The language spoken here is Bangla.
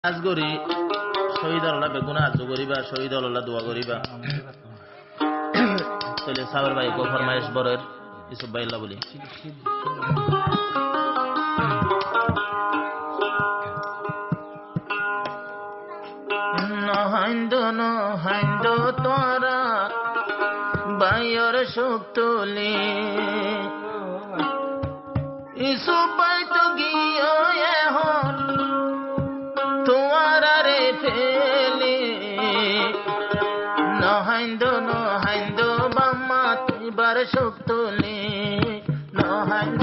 আজ করি শহীদ আল্লাহ বেগুনা আজ করিবা শহীদ আল্লাহ দোয়া করিবা তাহলে সাবর ভাই গো ফরমাইশ বরের ইসুফ ভাইল্লা বলি নহন্দ তোরা বাইয়ের সুখ তুলি ইসুফ ভাই তো গিয়ে এখন তোমারে ফেলে নহন্দ বাম্মা তুইবার সুখ তুলি নহন্দ